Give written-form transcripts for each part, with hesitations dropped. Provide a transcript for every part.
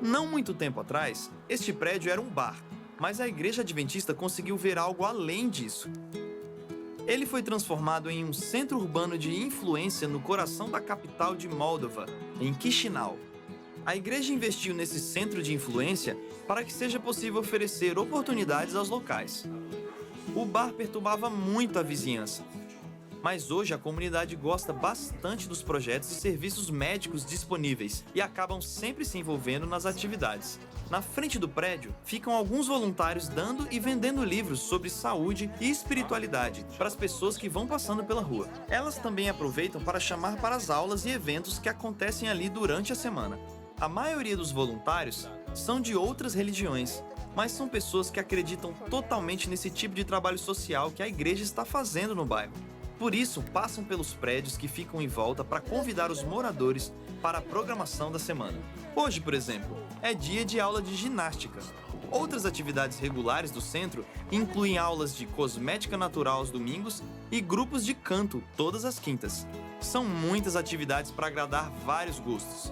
Não muito tempo atrás, este prédio era um bar, mas a Igreja Adventista conseguiu ver algo além disso. Ele foi transformado em um centro urbano de influência no coração da capital de Moldova, em Chisinau. A igreja investiu nesse centro de influência para que seja possível oferecer oportunidades aos locais. O bar perturbava muito a vizinhança, mas hoje a comunidade gosta bastante dos projetos e serviços médicos disponíveis e acabam sempre se envolvendo nas atividades. Na frente do prédio, ficam alguns voluntários dando e vendendo livros sobre saúde e espiritualidade para as pessoas que vão passando pela rua. Elas também aproveitam para chamar para as aulas e eventos que acontecem ali durante a semana. A maioria dos voluntários são de outras religiões, mas são pessoas que acreditam totalmente nesse tipo de trabalho social que a igreja está fazendo no bairro. Por isso, passam pelos prédios que ficam em volta para convidar os moradores para a programação da semana. Hoje, por exemplo, é dia de aula de ginástica. Outras atividades regulares do centro incluem aulas de cosmética natural aos domingos e grupos de canto todas as quintas. São muitas atividades para agradar vários gostos.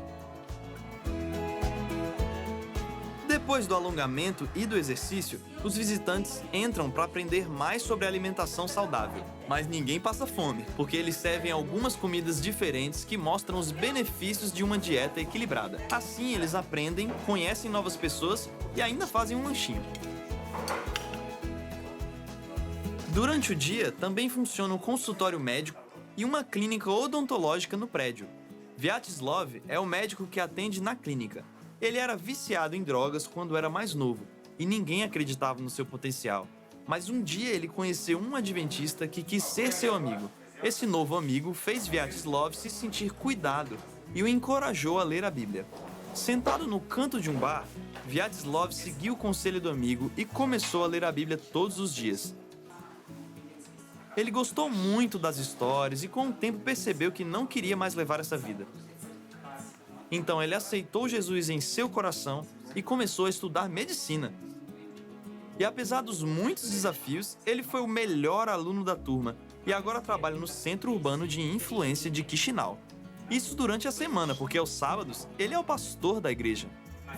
Depois do alongamento e do exercício, os visitantes entram para aprender mais sobre alimentação saudável. Mas ninguém passa fome, porque eles servem algumas comidas diferentes que mostram os benefícios de uma dieta equilibrada. Assim, eles aprendem, conhecem novas pessoas e ainda fazem um lanchinho. Durante o dia, também funciona um consultório médico e uma clínica odontológica no prédio. Vyacheslav é o médico que atende na clínica. Ele era viciado em drogas quando era mais novo, e ninguém acreditava no seu potencial. Mas um dia ele conheceu um adventista que quis ser seu amigo. Esse novo amigo fez Vyacheslav se sentir cuidado e o encorajou a ler a Bíblia. Sentado no canto de um bar, Vyacheslav seguiu o conselho do amigo e começou a ler a Bíblia todos os dias. Ele gostou muito das histórias e com o tempo percebeu que não queria mais levar essa vida. Então ele aceitou Jesus em seu coração e começou a estudar medicina. E apesar dos muitos desafios, ele foi o melhor aluno da turma e agora trabalha no Centro Urbano de Influência de Chisinau. Isso durante a semana, porque aos sábados ele é o pastor da igreja.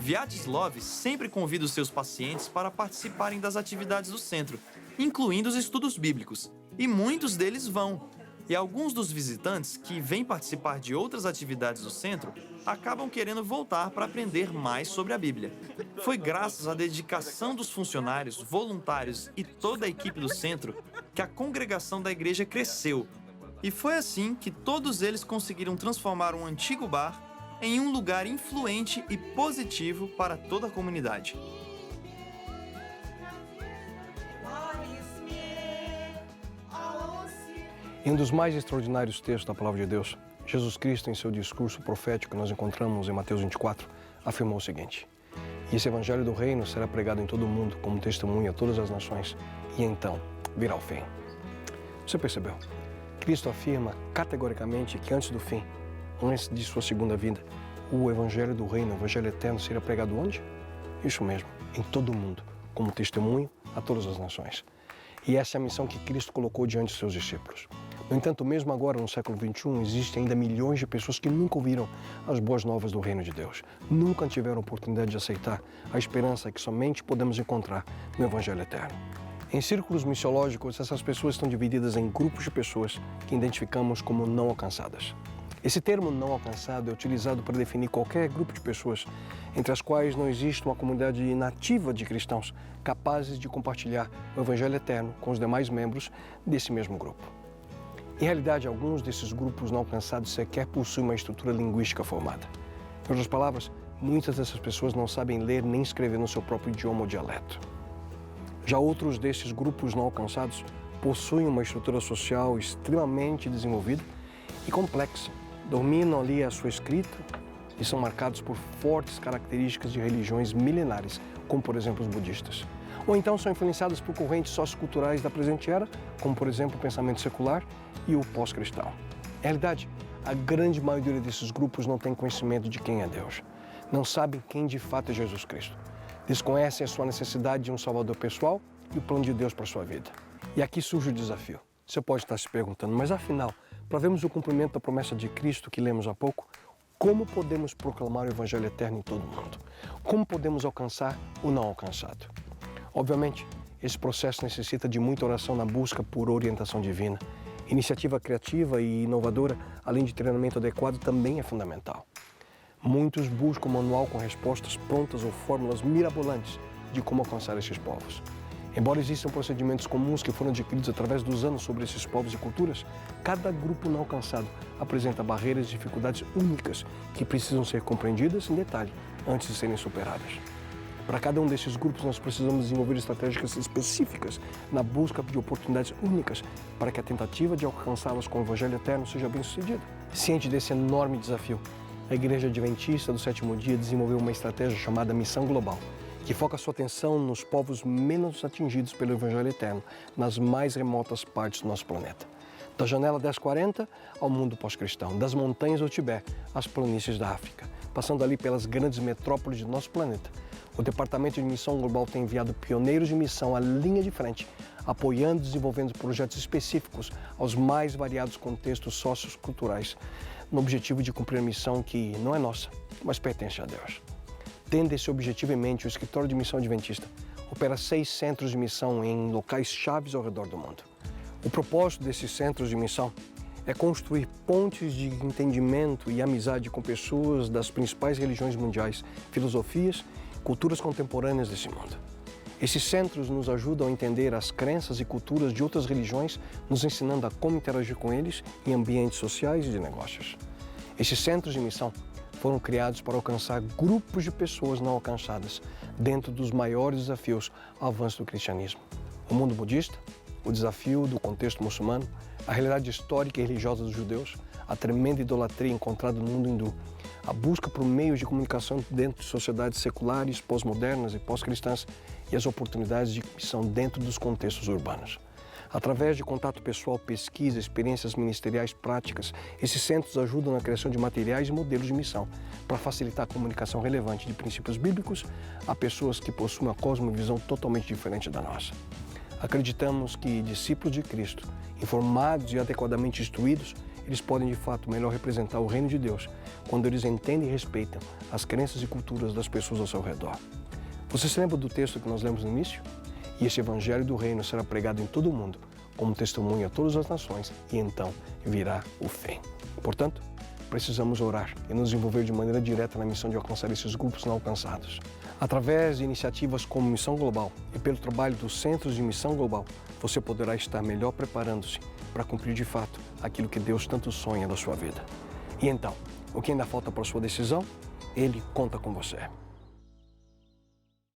Vyacheslav sempre convida os seus pacientes para participarem das atividades do centro, incluindo os estudos bíblicos, e muitos deles vão. E alguns dos visitantes que vêm participar de outras atividades do centro acabam querendo voltar para aprender mais sobre a Bíblia. Foi graças à dedicação dos funcionários, voluntários e toda a equipe do centro que a congregação da igreja cresceu. E foi assim que todos eles conseguiram transformar um antigo bar em um lugar influente e positivo para toda a comunidade. Em um dos mais extraordinários textos da Palavra de Deus, Jesus Cristo, em seu discurso profético que nós encontramos em Mateus 24, afirmou o seguinte: "E esse evangelho do reino será pregado em todo o mundo como testemunho a todas as nações, e então virá o fim." Você percebeu? Cristo afirma categoricamente que antes do fim, antes de sua segunda vinda, o evangelho do reino, o evangelho eterno, será pregado onde? Isso mesmo, em todo o mundo, como testemunho a todas as nações. E essa é a missão que Cristo colocou diante de seus discípulos. No entanto, mesmo agora, no século XXI, existem ainda milhões de pessoas que nunca ouviram as boas novas do reino de Deus. Nunca tiveram a oportunidade de aceitar a esperança que somente podemos encontrar no Evangelho Eterno. Em círculos missiológicos, essas pessoas estão divididas em grupos de pessoas que identificamos como não alcançadas. Esse termo não alcançado é utilizado para definir qualquer grupo de pessoas entre as quais não existe uma comunidade nativa de cristãos capazes de compartilhar o Evangelho Eterno com os demais membros desse mesmo grupo. Em realidade, alguns desses grupos não alcançados sequer possuem uma estrutura linguística formada. Em outras palavras, muitas dessas pessoas não sabem ler nem escrever no seu próprio idioma ou dialeto. Já outros desses grupos não alcançados possuem uma estrutura social extremamente desenvolvida e complexa. Dominam ali a sua escrita e são marcados por fortes características de religiões milenares, como por exemplo os budistas. Ou então são influenciados por correntes socioculturais da presente era, como por exemplo o pensamento secular e o pós-cristão. Em realidade, a grande maioria desses grupos não tem conhecimento de quem é Deus. Não sabem quem de fato é Jesus Cristo. Desconhecem a sua necessidade de um Salvador pessoal e o plano de Deus para a sua vida. E aqui surge o desafio. Você pode estar se perguntando, mas afinal, para vermos o cumprimento da promessa de Cristo que lemos há pouco, Como podemos proclamar o Evangelho eterno em todo o mundo? Como podemos alcançar o não alcançado? Obviamente, esse processo necessita de muita oração na busca por orientação divina. Iniciativa criativa e inovadora, além de treinamento adequado, também é fundamental. Muitos buscam um manual com respostas prontas ou fórmulas mirabolantes de como alcançar esses povos. Embora existam procedimentos comuns que foram adquiridos através dos anos sobre esses povos e culturas, cada grupo não alcançado apresenta barreiras e dificuldades únicas que precisam ser compreendidas em detalhe antes de serem superadas. Para cada um desses grupos, nós precisamos desenvolver estratégias específicas na busca de oportunidades únicas para que a tentativa de alcançá-los com o Evangelho eterno seja bem-sucedida. Ciente desse enorme desafio, a Igreja Adventista do Sétimo Dia desenvolveu uma estratégia chamada Missão Global, que foca sua atenção nos povos menos atingidos pelo Evangelho eterno, nas mais remotas partes do nosso planeta. Da janela 1040 ao mundo pós-cristão, das montanhas do Tibete às planícies da África, passando ali pelas grandes metrópoles do nosso planeta. O Departamento de Missão Global tem enviado pioneiros de missão à linha de frente, apoiando e desenvolvendo projetos específicos aos mais variados contextos socioculturais, no objetivo de cumprir a missão que não é nossa, mas pertence a Deus. Tendo esse objetivo em mente, o Escritório de Missão Adventista opera 6 centros de missão em locais chaves ao redor do mundo. O propósito desses centros de missão é construir pontes de entendimento e amizade com pessoas das principais religiões mundiais, filosofias e culturas contemporâneas desse mundo. Esses centros nos ajudam a entender as crenças e culturas de outras religiões, nos ensinando a como interagir com eles em ambientes sociais e de negócios. Esses centros de missão foram criados para alcançar grupos de pessoas não alcançadas dentro dos maiores desafios ao avanço do cristianismo. O mundo budista, o desafio do contexto muçulmano, a realidade histórica e religiosa dos judeus, a tremenda idolatria encontrada no mundo hindu, a busca por meios de comunicação dentro de sociedades seculares, pós-modernas e pós-cristãs e as oportunidades de missão dentro dos contextos urbanos. Através de contato pessoal, pesquisa, experiências ministeriais práticas, esses centros ajudam na criação de materiais e modelos de missão para facilitar a comunicação relevante de princípios bíblicos a pessoas que possuem uma cosmovisão totalmente diferente da nossa. Acreditamos que discípulos de Cristo, informados e adequadamente instruídos, eles podem de fato melhor representar o reino de Deus quando eles entendem e respeitam as crenças e culturas das pessoas ao seu redor. Você se lembra do texto que nós lemos no início? E esse evangelho do reino será pregado em todo o mundo, como testemunho a todas as nações, e então virá o fim. Portanto, precisamos orar e nos envolver de maneira direta na missão de alcançar esses grupos não alcançados. Através de iniciativas como Missão Global e pelo trabalho dos Centros de Missão Global, você poderá estar melhor preparando-se para cumprir de fato aquilo que Deus tanto sonha da sua vida. E então, o que ainda falta para a sua decisão? Ele conta com você.